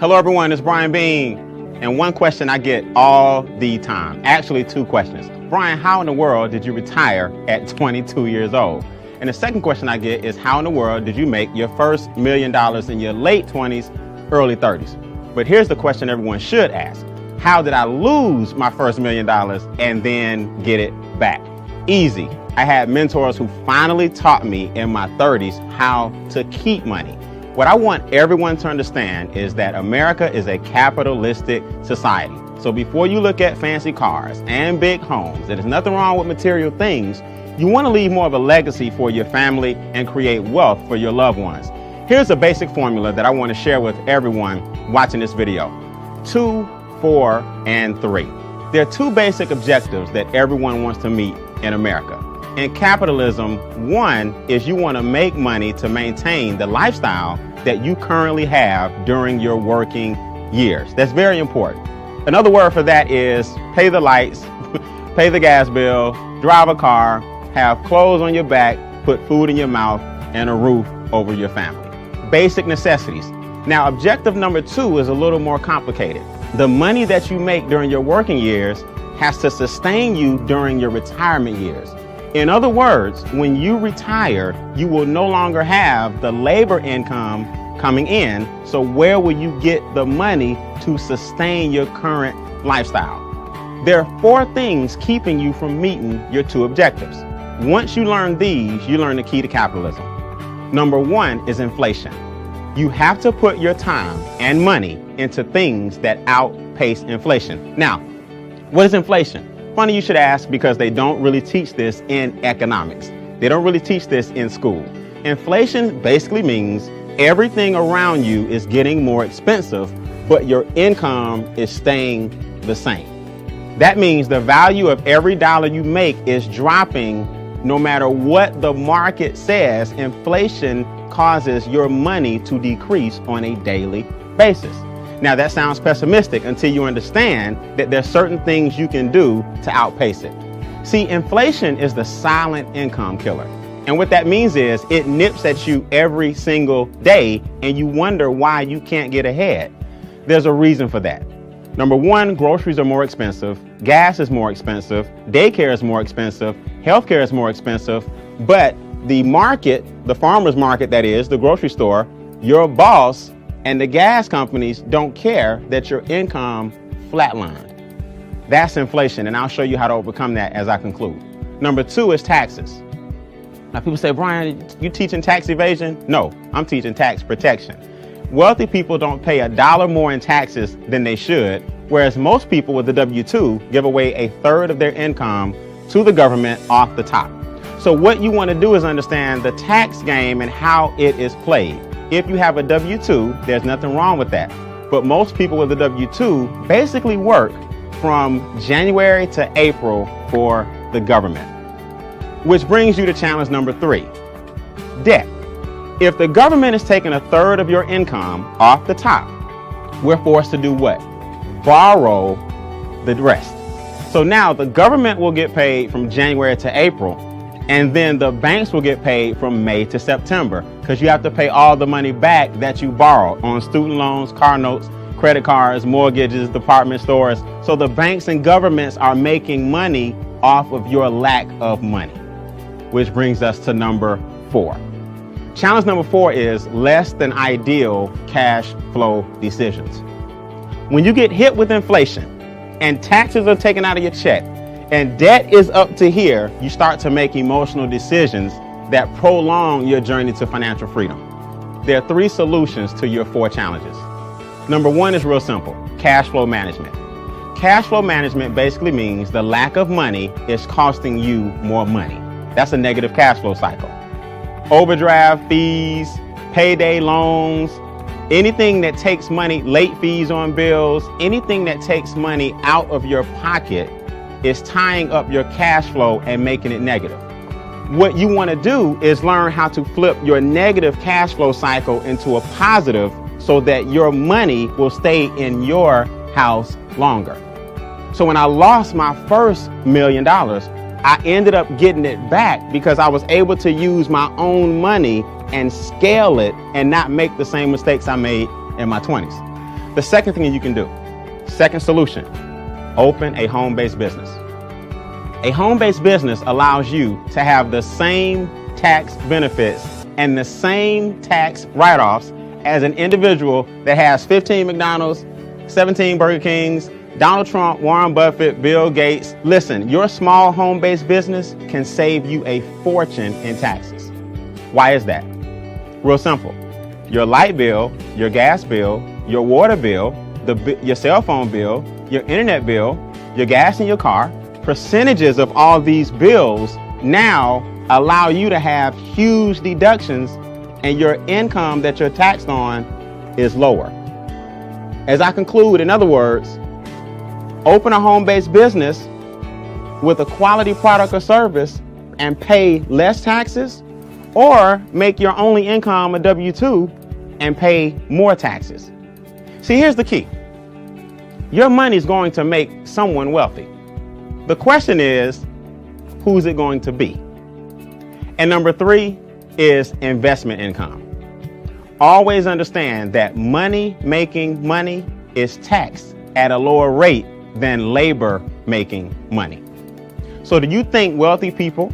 Hello everyone, it's Brian Bean. And one question I get all the time, actually two questions. Brian, how in the world did you retire at 22 years old? And the second question I get is, how in the world did you make your first $1 million in your late 20s, early 30s? But here's the question everyone should ask. How did I lose my first $1 million and then get it back? Easy. I had mentors who finally taught me in my 30s how to keep money. What I want everyone to understand is that America is a capitalistic society. So before you look at fancy cars and big homes, there's nothing wrong with material things. You want to leave more of a legacy for your family and create wealth for your loved ones. Here's a basic formula that I want to share with everyone watching this video. 2, 4, and 3. There are two basic objectives that everyone wants to meet in America. In capitalism, one is you want to make money to maintain the lifestyle that you currently have during your working years. That's very important. Another word for that is pay the lights, pay the gas bill, drive a car, have clothes on your back, put food in your mouth, and a roof over your family. Basic necessities. Now, objective number 2 is a little more complicated. The money that you make during your working years has to sustain you during your retirement years. In other words, when you retire, you will no longer have the labor income coming in. So where will you get the money to sustain your current lifestyle? There are 4 things keeping you from meeting your 2 objectives. Once you learn these, you learn the key to capitalism. Number 1 is inflation. You have to put your time and money into things that outpace inflation. Now, what is inflation? Funny you should ask, because they don't really teach this in economics. They don't really teach this in school. Inflation basically means everything around you is getting more expensive, but your income is staying the same. That means the value of every dollar you make is dropping no matter what the market says. Inflation causes your money to decrease on a daily basis. Now that sounds pessimistic until you understand that there's certain things you can do to outpace it. See, inflation is the silent income killer. And what that means is it nips at you every single day and you wonder why you can't get ahead. There's a reason for that. Number 1, groceries are more expensive, gas is more expensive, daycare is more expensive, healthcare is more expensive, but the market, the farmer's market that is, the grocery store, your boss, and the gas companies don't care that your income flatlined. That's inflation, and I'll show you how to overcome that as I conclude. Number 2 is taxes. Now people say, Brian, you teaching tax evasion? No, I'm teaching tax protection. Wealthy people don't pay $1 more in taxes than they should, whereas most people with the W-2 give away 1/3 of their income to the government off the top. So what you want to do is understand the tax game and how it is played. If you have a W-2, there's nothing wrong with that. But most people with a W-2 basically work from January to April for the government. Which brings you to challenge number 3, debt. If the government is taking 1/3 of your income off the top, we're forced to do what? Borrow the rest. So now the government will get paid from January to April, and then the banks will get paid from May to September, because you have to pay all the money back that you borrowed on student loans, car notes, credit cards, mortgages, department stores. So the banks and governments are making money off of your lack of money, which brings us to number 4. Challenge number 4 is less than ideal cash flow decisions. When you get hit with inflation and taxes are taken out of your check, and debt is up to here, you start to make emotional decisions that prolong your journey to financial freedom. There are 3 solutions to your 4 challenges. Number 1 is real simple, cash flow management. Cash flow management basically means the lack of money is costing you more money. That's a negative cash flow cycle. Overdraft fees, payday loans, anything that takes money, late fees on bills, anything that takes money out of your pocket is tying up your cash flow and making it negative. What you want to do is learn how to flip your negative cash flow cycle into a positive so that your money will stay in your house longer. So when I lost my first $1 million, I ended up getting it back because I was able to use my own money and scale it and not make the same mistakes I made in my 20s. The second thing you can do, second solution, open a home-based business. A home-based business allows you to have the same tax benefits and the same tax write-offs as an individual that has 15 McDonald's, 17 Burger Kings, Donald Trump, Warren Buffett, Bill Gates. Listen, your small home-based business can save you a fortune in taxes. Why is that? Real simple. Your light bill, your gas bill, your water bill, your cell phone bill, your internet bill, your gas in your car, percentages of all these bills now allow you to have huge deductions, and your income that you're taxed on is lower. As I conclude, in other words, open a home-based business with a quality product or service and pay less taxes, or make your only income a W-2 and pay more taxes. See, here's the key. Your money is going to make someone wealthy. The question is, who's it going to be? And number 3 is investment income. Always understand that making money is taxed at a lower rate than labor making money. So do you think wealthy people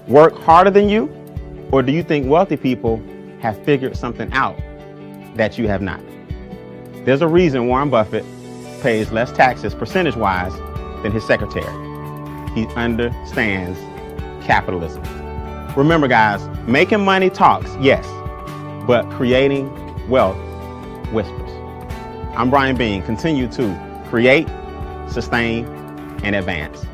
work harder than you, or do you think wealthy people have figured something out that you have not? There's a reason Warren Buffett pays less taxes percentage-wise than his secretary. He understands capitalism. Remember, guys, making money talks, yes, but creating wealth whispers. I'm Brian Bean. Continue to create, sustain, and advance.